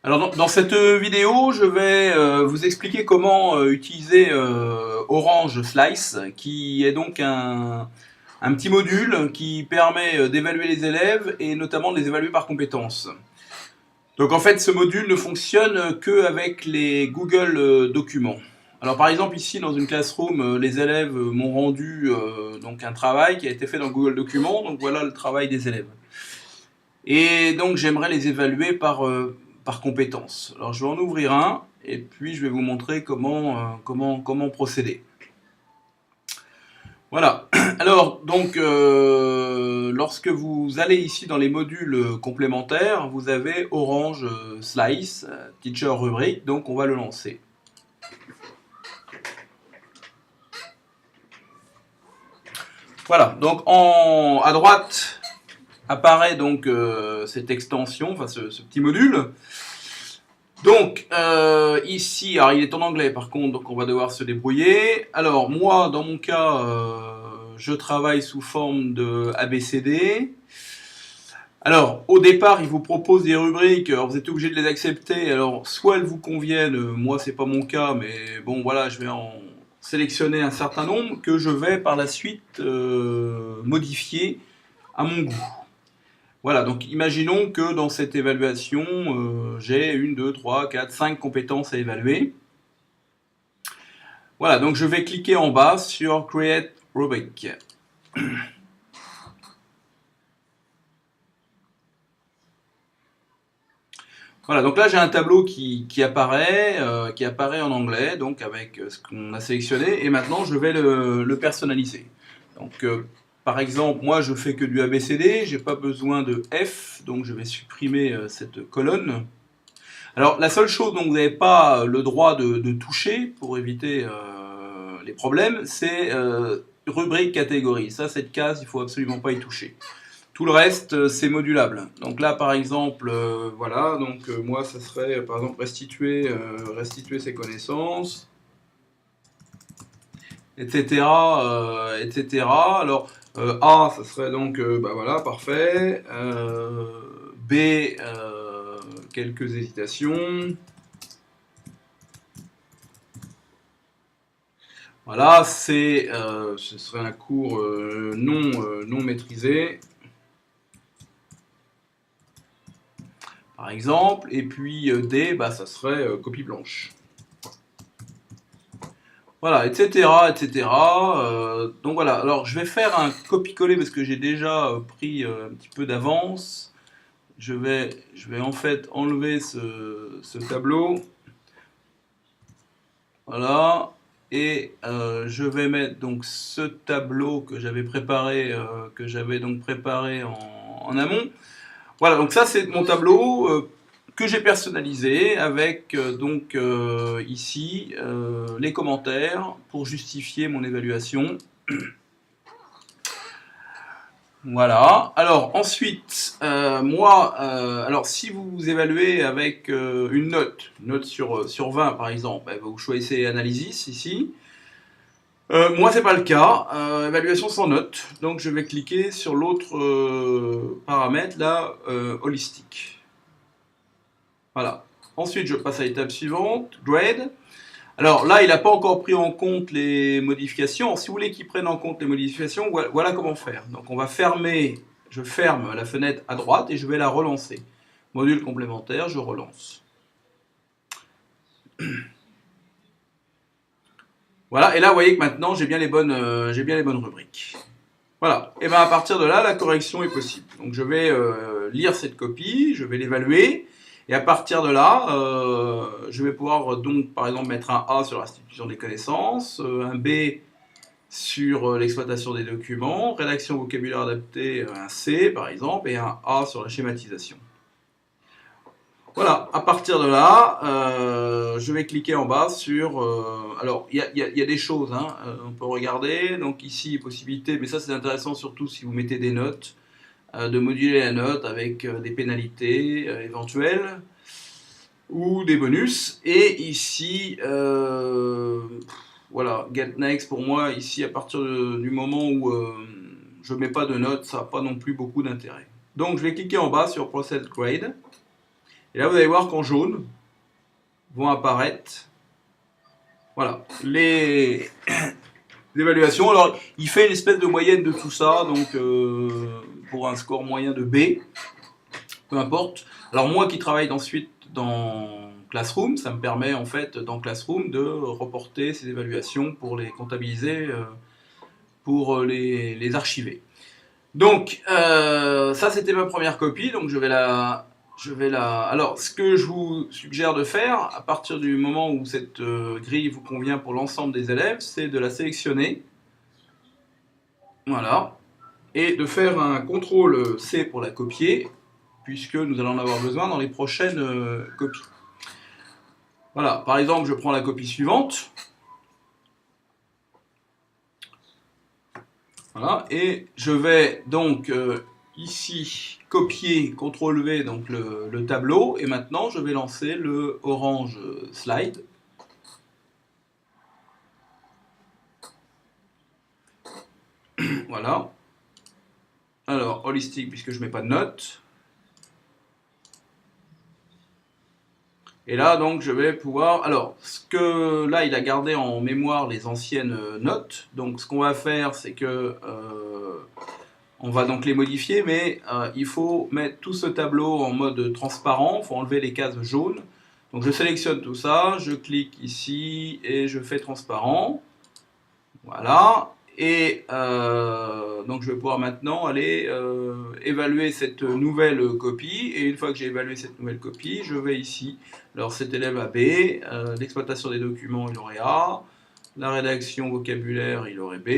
Alors dans cette vidéo, je vais vous expliquer comment utiliser Orange Slice, qui est donc un petit module qui permet d'évaluer les élèves et notamment de les évaluer par compétences. Donc en fait, ce module ne fonctionne qu'avec les Google Documents. Alors par exemple ici dans une classroom, les élèves m'ont rendu donc un travail qui a été fait dans Google Documents. Donc voilà le travail des élèves. Et donc j'aimerais les évaluer par compétences. Alors je vais en ouvrir un et puis je vais vous montrer comment procéder. Voilà. Alors donc lorsque vous allez ici dans les modules complémentaires, vous avez Orange Slice, Teacher Rubric, donc on va le lancer. Voilà, donc à droite apparaît donc cette extension, enfin ce petit module. Donc, ici, alors il est en anglais par contre, donc on va devoir se débrouiller. Alors, moi, dans mon cas, je travaille sous forme de ABCD. Alors, au départ, il vous propose des rubriques, alors vous êtes obligé de les accepter. Alors, soit elles vous conviennent, moi, c'est pas mon cas, mais bon, voilà, je vais en sélectionner un certain nombre que je vais par la suite modifier à mon goût. Voilà, donc imaginons que dans cette évaluation, j'ai 1, 2, 3, 4, 5 compétences à évaluer. Voilà, donc je vais cliquer en bas sur Create Rubric. Voilà, donc là j'ai un tableau qui apparaît en anglais, donc avec ce qu'on a sélectionné, et maintenant je vais le personnaliser. Donc par exemple, moi je fais que du ABCD, j'ai pas besoin de F, donc je vais supprimer cette colonne. Alors la seule chose dont vous n'avez pas le droit de toucher pour éviter les problèmes, c'est rubrique catégorie. Ça, cette case, il faut absolument pas y toucher. Tout le reste, c'est modulable. Donc là, par exemple, voilà, donc moi, ça serait, par exemple, restituer ses connaissances, etc., etc. Alors, A, ça serait donc, bah voilà, parfait. B, quelques hésitations. Voilà, ce serait un cours non maîtrisé, par exemple. Et puis D, bah, ça serait copie blanche. Voilà, etc., etc. Donc voilà, alors je vais faire un copier-coller parce que j'ai déjà pris un petit peu d'avance. Je vais en fait enlever ce tableau. Voilà. Et je vais mettre donc ce tableau que j'avais préparé, en amont. Voilà, donc ça c'est mon tableau que j'ai personnalisé avec donc ici les commentaires pour justifier mon évaluation. Voilà. Alors ensuite, moi, alors si vous évaluez avec une note sur 20 par exemple, vous choisissez Analysis ici. Moi, c'est pas le cas. Évaluation sans note. Donc, je vais cliquer sur l'autre paramètre, là, holistique. Voilà. Ensuite, je passe à l'étape suivante, grade. Alors là, il n'a pas encore pris en compte les modifications. Si vous voulez qu'il prenne en compte les modifications, voilà comment faire. Donc, on va fermer, je ferme la fenêtre à droite et je vais la relancer. Module complémentaire, je relance. Voilà, et là, vous voyez que maintenant, j'ai bien les bonnes rubriques. Voilà, et bien à partir de là, la correction est possible. Donc je vais lire cette copie, je vais l'évaluer, et à partir de là, je vais pouvoir donc par exemple mettre un A sur la restitution des connaissances, un B sur l'exploitation des documents, rédaction vocabulaire adapté, un C par exemple, et un A sur la schématisation. Voilà, à partir de là, je vais cliquer en bas sur... alors, il y a des choses, hein, on peut regarder. Donc ici, possibilité, mais ça c'est intéressant surtout si vous mettez des notes, de moduler la note avec des pénalités éventuelles ou des bonus. Et ici, voilà, get next pour moi, ici à partir du moment où je ne mets pas de notes, ça n'a pas non plus beaucoup d'intérêt. Donc je vais cliquer en bas sur Process Grade. Et là, vous allez voir qu'en jaune vont apparaître, voilà, les évaluations. Alors, il fait une espèce de moyenne de tout ça, donc pour un score moyen de B, peu importe. Alors moi qui travaille ensuite dans Classroom, ça me permet en fait dans Classroom de reporter ces évaluations pour les comptabiliser, pour les archiver. Donc ça c'était ma première copie, donc je vais la... Alors ce que je vous suggère de faire, à partir du moment où cette grille vous convient pour l'ensemble des élèves, c'est de la sélectionner. Voilà. Et de faire un CTRL C pour la copier, puisque nous allons en avoir besoin dans les prochaines copies. Voilà, par exemple, je prends la copie suivante. Voilà, et je vais donc ici copier, CTRL V, donc le tableau, et maintenant je vais lancer le orange slide. Voilà. Alors, holistique, puisque je ne mets pas de notes. Et là, donc, je vais pouvoir... Alors, ce que là, il a gardé en mémoire les anciennes notes. Donc, ce qu'on va faire, c'est que... on va donc les modifier, mais il faut mettre tout ce tableau en mode transparent. Il faut enlever les cases jaunes. Donc, je sélectionne tout ça. Je clique ici et je fais transparent. Voilà. Et donc je vais pouvoir maintenant aller évaluer cette nouvelle copie. Et une fois que j'ai évalué cette nouvelle copie, je vais ici. Alors cet élève a B, l'exploitation des documents, il aurait A, la rédaction vocabulaire, il aurait B,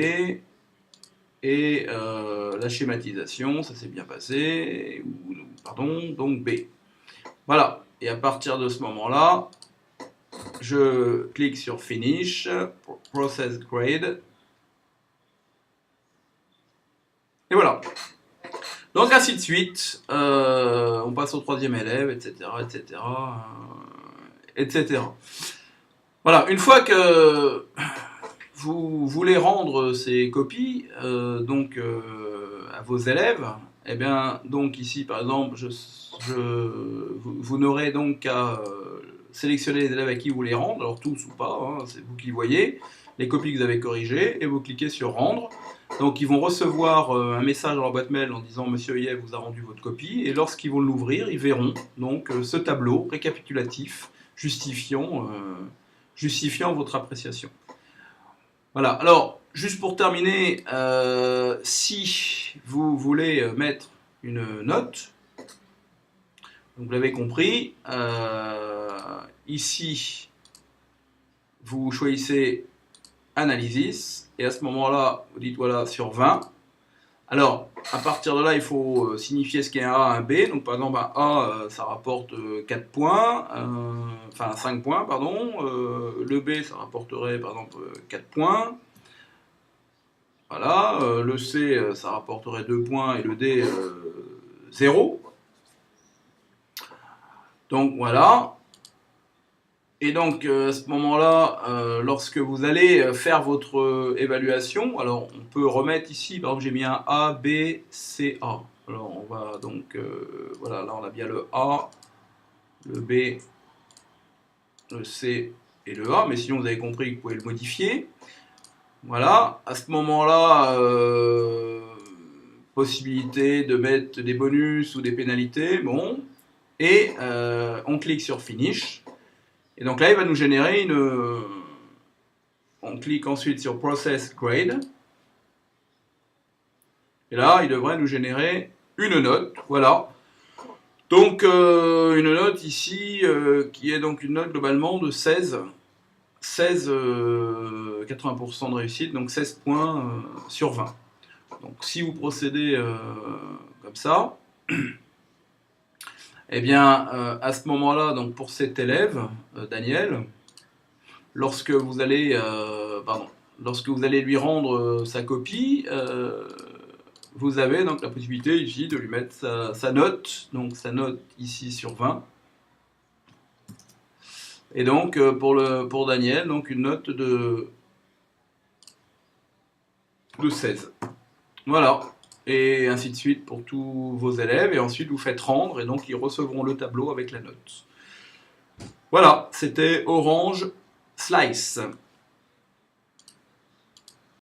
et la schématisation, ça s'est bien passé, pardon, donc B. Voilà. Et à partir de ce moment-là, je clique sur Finish, Process Grade. Et voilà. Donc ainsi de suite, on passe au troisième élève, etc., etc., etc. Voilà, une fois que vous voulez rendre ces copies, à vos élèves, eh bien, donc ici, par exemple, vous n'aurez donc qu'à sélectionner les élèves à qui vous les rendre, alors tous ou pas, hein, c'est vous qui voyez, les copies que vous avez corrigées, et vous cliquez sur Rendre. Donc ils vont recevoir un message dans leur boîte mail en disant Monsieur Yev vous a rendu votre copie, et lorsqu'ils vont l'ouvrir, ils verront donc ce tableau récapitulatif justifiant votre appréciation. Voilà, alors juste pour terminer, si vous voulez mettre une note, donc vous l'avez compris, ici vous choisissez Analysis, et à ce moment-là, vous dites voilà sur 20. Alors, à partir de là, il faut signifier ce qu'est un A, un B. Donc, par exemple, un A, ça rapporte 4 points, enfin 5 points, pardon. Le B, ça rapporterait, par exemple, 4 points. Voilà. Le C, ça rapporterait 2 points, et le D, 0. Donc, voilà. Et donc, à ce moment-là, lorsque vous allez faire votre évaluation, alors on peut remettre ici, par exemple, j'ai mis un A, B, C, A. Alors, on va donc, voilà, là on a bien le A, le B, le C et le A, mais sinon vous avez compris que vous pouvez le modifier. Voilà, à ce moment-là, possibilité de mettre des bonus ou des pénalités, bon, et on clique sur Finish. Et donc là, il va nous générer une... On clique ensuite sur Process Grade. Et là, il devrait nous générer une note. Voilà. Donc, une note ici, qui est donc une note globalement de 16. 80% de réussite, donc 16 points sur 20. Donc, si vous procédez comme ça... Eh bien, à ce moment-là, donc pour cet élève, Daniel, lorsque vous allez lui rendre sa copie, vous avez donc la possibilité ici de lui mettre sa note, donc sa note ici sur 20. Et donc pour Daniel, donc une note de 16. Voilà. et ainsi de suite pour tous vos élèves, et ensuite vous faites rendre, et donc ils recevront le tableau avec la note. Voilà, c'était Orange Slice.